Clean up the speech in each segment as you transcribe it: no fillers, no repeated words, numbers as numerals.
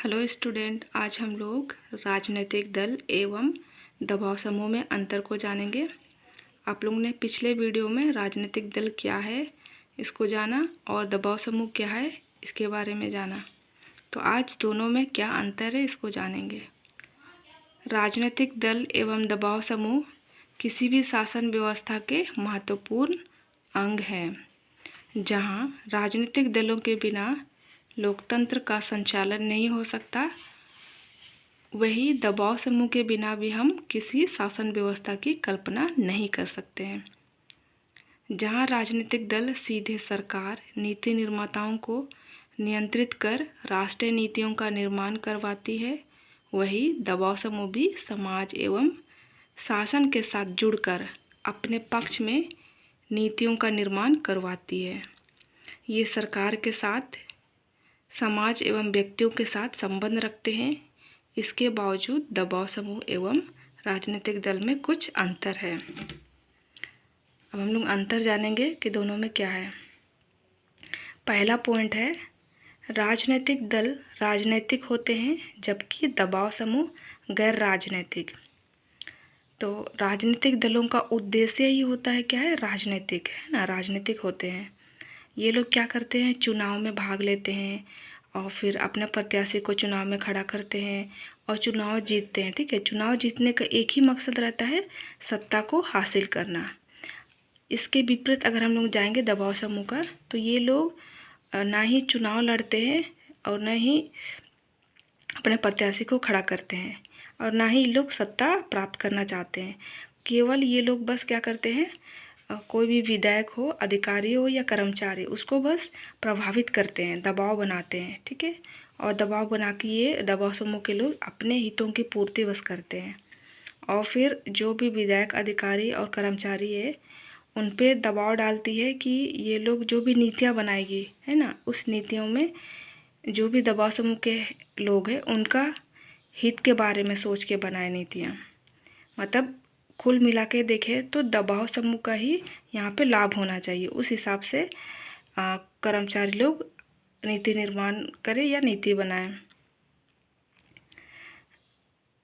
Hello student, आज हम लोग राजनीतिक दल एवं दबाव समूह में अंतर को जानेंगे। आप लोगों ने पिछले वीडियो में राजनीतिक दल क्या है इसको जाना और दबाव समूह क्या है इसके बारे में जाना। तो आज दोनों में क्या अंतर है इसको जानेंगे। राजनीतिक दल एवं दबाव समूह किसी भी शासन व्यवस्था के महत्वपूर्ण अंग हैं, जहां राजनीतिक दलों के बिना लोकतंत्र का संचालन नहीं हो सकता, वही दबाव समूह के बिना भी हम किसी शासन व्यवस्था की कल्पना नहीं कर सकते हैं। जहां राजनीतिक दल सीधे सरकार नीति निर्माताओं को नियंत्रित कर राष्ट्रीय नीतियों का निर्माण करवाती है, वही दबाव समूह भी समाज एवं शासन के साथ जुड़कर अपने पक्ष में नीतियों का निर्माण करवाती है। ये सरकार के साथ, समाज एवं व्यक्तियों के साथ संबंध रखते हैं। इसके बावजूद दबाव समूह एवं राजनीतिक दल में कुछ अंतर है। अब हम लोग अंतर जानेंगे कि दोनों में क्या है। पहला पॉइंट है, राजनीतिक दल राजनीतिक होते हैं जबकि दबाव समूह गैर राजनीतिक। तो राजनीतिक दलों का उद्देश्य ही होता है क्या है, राजनीतिक, है ना, राजनीतिक होते हैं। ये लोग क्या करते हैं, चुनाव में भाग लेते हैं और फिर अपने प्रत्याशी को चुनाव में खड़ा करते हैं और चुनाव जीतते हैं। ठीक है, चुनाव जीतने का एक ही मकसद रहता है, सत्ता को हासिल करना। इसके विपरीत अगर हम लोग जाएंगे दबाव समूह का, तो ये लोग ना ही चुनाव लड़ते हैं और ना ही अपने प्रत्याशी को खड़ा करते हैं और ना ही लोग सत्ता प्राप्त करना चाहते हैं। केवल ये लोग बस क्या करते हैं, कोई भी विधायक हो, अधिकारी हो या कर्मचारी, उसको बस प्रभावित करते हैं, दबाव बनाते हैं। ठीक है, और दबाव बना के ये दबाव समूह के लोग अपने हितों की पूर्ति बस करते हैं और फिर जो भी विधायक, अधिकारी और कर्मचारी है उन पे दबाव डालती है कि ये लोग जो भी नीतियाँ बनाएगी, है ना, उस नीतियों में जो भी दबाव समूह के लोग हैं उनका हित के बारे में सोच के बनाए नीतियाँ। मतलब कुल मिला के देखें तो दबाव समूह का ही यहाँ पे लाभ होना चाहिए। उस हिसाब से कर्मचारी लोग नीति निर्माण करें या नीति बनाएं।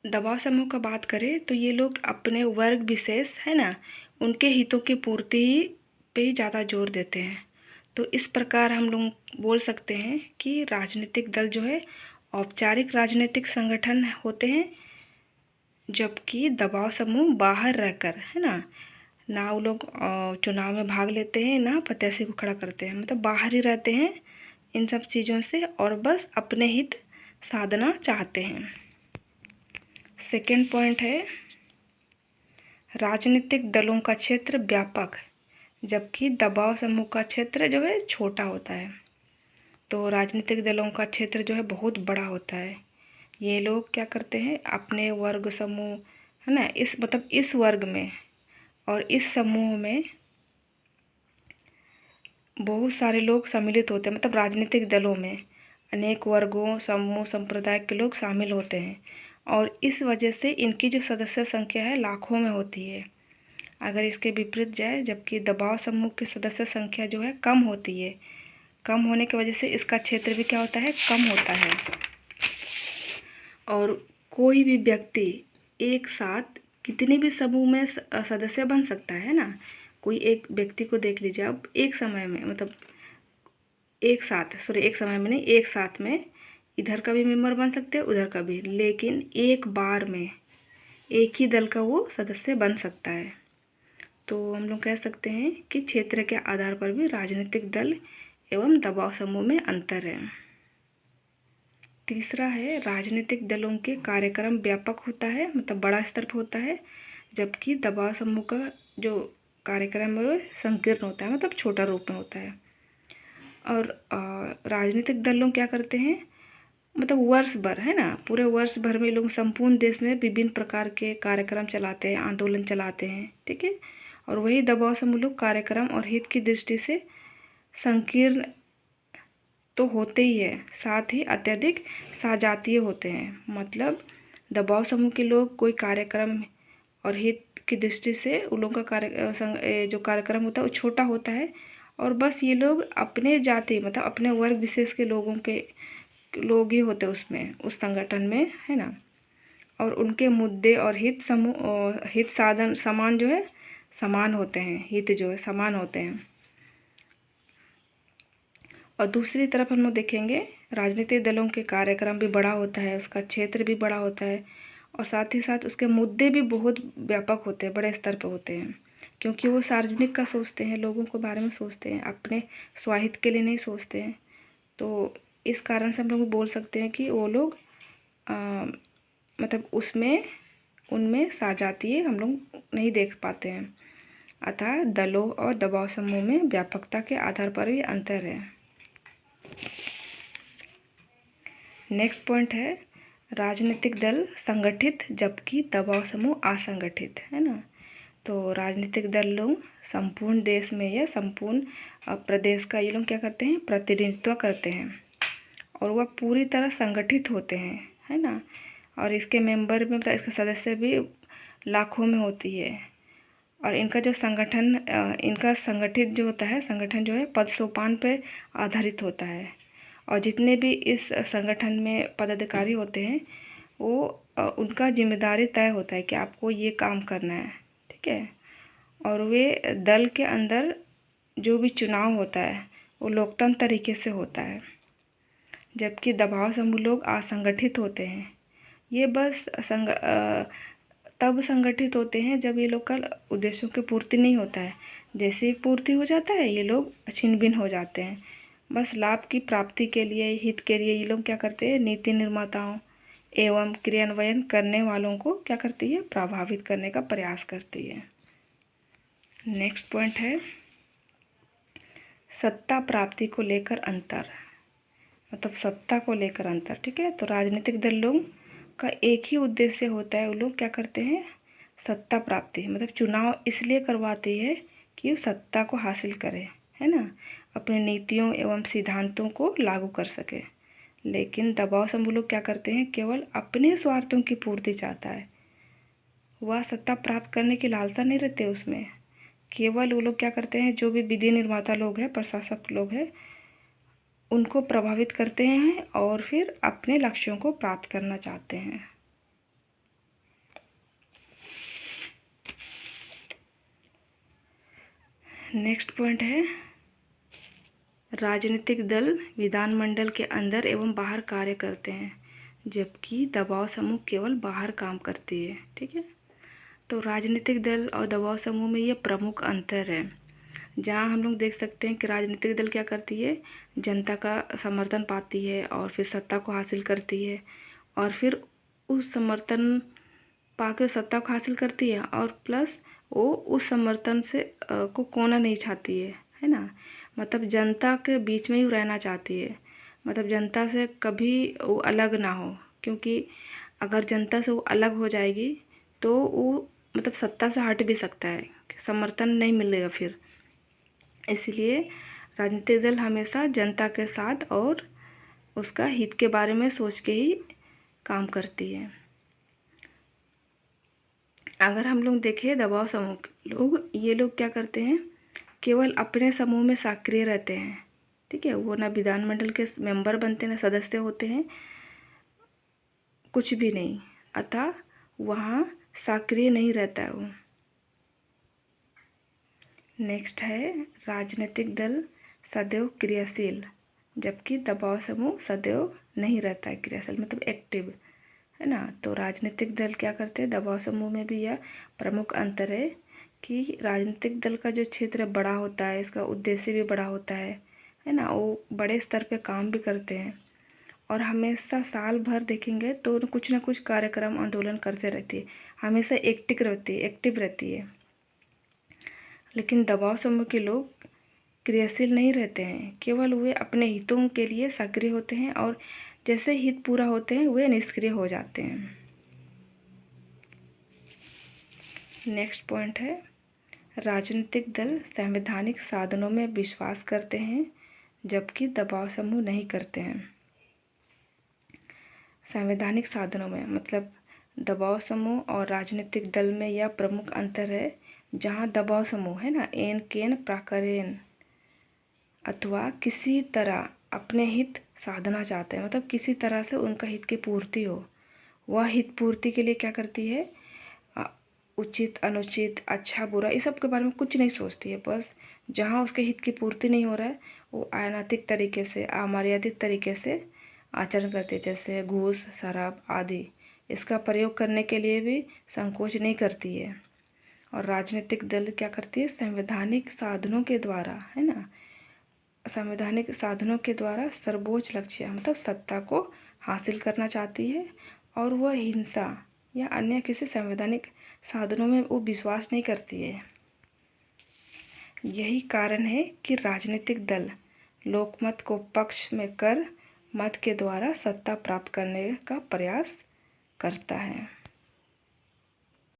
दबाव समूह का बात करें तो ये लोग अपने वर्ग विशेष, है ना, उनके हितों की पूर्ति पे ही ज़्यादा जोर देते हैं। तो इस प्रकार हम लोग बोल सकते हैं कि राजनीतिक दल जो है औपचारिक राजनीतिक संगठन होते हैं, जबकि दबाव समूह बाहर रहकर, है ना वो लोग चुनाव में भाग लेते हैं, ना प्रत्याशी को खड़ा करते हैं, मतलब बाहर ही रहते हैं इन सब चीज़ों से और बस अपने हित साधना चाहते हैं। सेकंड पॉइंट है, राजनीतिक दलों का क्षेत्र व्यापक जबकि दबाव समूह का क्षेत्र जो है छोटा होता है। तो राजनीतिक दलों का क्षेत्र जो है बहुत बड़ा होता है। ये लोग क्या करते हैं, अपने वर्ग समूह, है ना, इस वर्ग में और इस समूह में बहुत सारे लोग सम्मिलित होते हैं। मतलब राजनीतिक दलों में अनेक वर्गों, समूह, संप्रदाय के लोग शामिल होते हैं और इस वजह से इनकी जो सदस्य संख्या है लाखों में होती है। अगर इसके विपरीत जाए, जबकि दबाव समूह की सदस्य संख्या जो है कम होती है, कम होने की वजह से इसका क्षेत्र भी क्या होता है, कम होता है। और कोई भी व्यक्ति एक साथ कितने भी समूह में सदस्य बन सकता है ना। कोई एक व्यक्ति को देख लीजिए, अब एक समय में, मतलब एक समय में नहीं, एक साथ में इधर का भी मेंबर बन सकते हैं, उधर का भी, लेकिन एक बार में एक ही दल का वो सदस्य बन सकता है। तो हम लोग कह सकते हैं कि क्षेत्र के आधार पर भी राजनीतिक दल एवं दबाव समूह में अंतर है। तीसरा है, राजनीतिक दलों के कार्यक्रम व्यापक होता है, मतलब बड़ा स्तर पर होता है, जबकि दबाव समूह का जो कार्यक्रम है संकीर्ण होता है, मतलब छोटा रूप में होता है। और राजनीतिक दल लोग क्या करते हैं, मतलब वर्ष भर, है ना, पूरे वर्ष भर में लोग संपूर्ण देश में विभिन्न प्रकार के कार्यक्रम चलाते हैं, आंदोलन चलाते हैं। ठीक है, और वही दबाव समूह लोग कार्यक्रम और हित की दृष्टि से संकीर्ण तो होते ही है, साथ ही अत्यधिक सजातीय होते हैं। मतलब दबाव समूह के लोग कोई कार्यक्रम और हित की दृष्टि से उन लोगों का जो कार्यक्रम होता है वो छोटा होता है और बस ये लोग अपने जाति, मतलब अपने वर्ग विशेष के लोगों के लोग ही होते उसमें, उस संगठन में, है ना। और उनके मुद्दे और हित समूह हित साधन समान जो है समान होते हैं, हित जो है समान होते हैं। और दूसरी तरफ हम लोग देखेंगे राजनीतिक दलों के कार्यक्रम भी बड़ा होता है, उसका क्षेत्र भी बड़ा होता है, और साथ ही साथ उसके मुद्दे भी बहुत व्यापक होते हैं, बड़े स्तर पर होते हैं, क्योंकि वो सार्वजनिक का सोचते हैं, लोगों के बारे में सोचते हैं, अपने स्वाहित के लिए नहीं सोचते हैं। तो इस कारण से हम लोग बोल सकते हैं कि वो लोग मतलब उनमें साजातीय हम लोग नहीं देख पाते हैं। अतः दलों और दबाव समूह में व्यापकता के आधार पर भी अंतर है। नेक्स्ट पॉइंट है राजनीतिक दल संगठित जबकि दबाव समूह असंगठित, है ना। तो राजनीतिक दल लोग संपूर्ण देश में या संपूर्ण प्रदेश का ये लोग क्या करते हैं, प्रतिनिधित्व करते हैं, और वह पूरी तरह संगठित होते हैं, है ना। और इसके मेंबर में मतलब इसके सदस्य भी लाखों में होती है। और इनका जो संगठन इनका संगठित जो होता है, संगठन जो है पद सोपान पे आधारित होता है, और जितने भी इस संगठन में पदाधिकारी होते हैं वो उनका जिम्मेदारी तय होता है कि आपको ये काम करना है, ठीक है। और वे दल के अंदर जो भी चुनाव होता है वो लोकतंत्र तरीके से होता है। जबकि दबाव समूह लोग असंगठित होते हैं, ये बस तब संगठित होते हैं जब ये लोग का उद्देश्यों की पूर्ति नहीं होता है। जैसे ही पूर्ति हो जाता है ये लोग छिन्न भिन्न हो जाते हैं। बस लाभ की प्राप्ति के लिए, हित के लिए ये लोग क्या करते हैं, नीति निर्माताओं एवं क्रियान्वयन करने वालों को क्या करती है, प्रभावित करने का प्रयास करती है। नेक्स्ट पॉइंट है सत्ता प्राप्ति को लेकर अंतर, मतलब सत्ता को लेकर अंतर, ठीक है। तो राजनीतिक दल लोग का एक ही उद्देश्य होता है, वो लोग क्या करते हैं, सत्ता प्राप्ति, मतलब चुनाव इसलिए करवाती है कि सत्ता को हासिल करे, है ना, अपनी नीतियों एवं सिद्धांतों को लागू कर सके। लेकिन दबाव समूह लोग क्या करते हैं, केवल अपने स्वार्थों की पूर्ति चाहता है, वह सत्ता प्राप्त करने की लालसा नहीं रहती उसमें। केवल वो लोग क्या करते हैं, जो भी विधि निर्माता लोग हैं, प्रशासक लोग हैं, उनको प्रभावित करते हैं और फिर अपने लक्ष्यों को प्राप्त करना चाहते हैं। नेक्स्ट पॉइंट है राजनीतिक दल विधानमंडल के अंदर एवं बाहर कार्य करते हैं, जबकि दबाव समूह केवल बाहर काम करती है, ठीक है। तो राजनीतिक दल और दबाव समूह में ये प्रमुख अंतर है, जहाँ हम लोग देख सकते हैं कि राजनीतिक दल क्या करती है, जनता का समर्थन पाती है और फिर सत्ता को हासिल करती है, और फिर उस समर्थन पाकर सत्ता को हासिल करती है, और प्लस वो उस समर्थन से को खोना नहीं चाहती है ना। मतलब जनता के बीच में ही रहना चाहती है, मतलब जनता से कभी वो अलग ना हो, क्योंकि अगर जनता से वो अलग हो जाएगी तो वो मतलब सत्ता से हट भी सकता है, समर्थन नहीं मिलेगा फिर। इसलिए राजनीतिक दल हमेशा जनता के साथ और उसका हित के बारे में सोच के ही काम करती है। अगर हम लोग देखें दबाव समूह के लोग, ये लोग क्या करते हैं, केवल अपने समूह में सक्रिय रहते हैं, ठीक है। वो ना विधानमंडल के मेंबर बनते हैं, ना सदस्य होते हैं, कुछ भी नहीं, अतः वहाँ सक्रिय नहीं रहता है वो। नेक्स्ट है राजनीतिक दल सदैव क्रियाशील, जबकि दबाव समूह सदैव नहीं रहता है क्रियाशील, मतलब एक्टिव, है ना। तो राजनीतिक दल क्या करते हैं, दबाव समूह में भी यह प्रमुख अंतर है कि राजनीतिक दल का जो क्षेत्र बड़ा होता है, इसका उद्देश्य भी बड़ा होता है ना, वो बड़े स्तर पे काम भी करते हैं, और हमेशा साल भर देखेंगे तो कुछ ना कुछ कार्यक्रम आंदोलन करते रहती है, हमेशा एक्टिव रहती है। लेकिन दबाव समूह के लोग क्रियाशील नहीं रहते हैं, केवल वे अपने हितों के लिए सक्रिय होते हैं, और जैसे हित पूरा होते हैं वे निष्क्रिय हो जाते हैं। नेक्स्ट पॉइंट है राजनीतिक दल संवैधानिक साधनों में विश्वास करते हैं, जबकि दबाव समूह नहीं करते हैं। संवैधानिक साधनों में मतलब दबाव समूह और राजनीतिक दल में यह प्रमुख अंतर है, जहाँ दबाव समूह है ना, एन केन प्राकरेन अथवा किसी तरह अपने हित साधना चाहते हैं, मतलब किसी तरह से उनका हित की पूर्ति हो। वह हित पूर्ति के लिए क्या करती है, उचित अनुचित अच्छा बुरा इस सब के बारे में कुछ नहीं सोचती है। बस जहाँ उसके हित की पूर्ति नहीं हो रहा है वो अनैतिक तरीके से, अमर्यादित तरीके से आचरण करती है, जैसे घूस, शराब आदि। इसका प्रयोग करने के लिए भी संकोच नहीं करती है। और राजनीतिक दल क्या करती है, संवैधानिक साधनों के द्वारा, है ना, संवैधानिक साधनों के द्वारा सर्वोच्च लक्ष्य मतलब सत्ता को हासिल करना चाहती है। और वह हिंसा या अन्य किसी संवैधानिक साधनों में वो विश्वास नहीं करती है। यही कारण है कि राजनीतिक दल लोकमत को पक्ष में कर मत के द्वारा सत्ता प्राप्त करने का प्रयास करता है।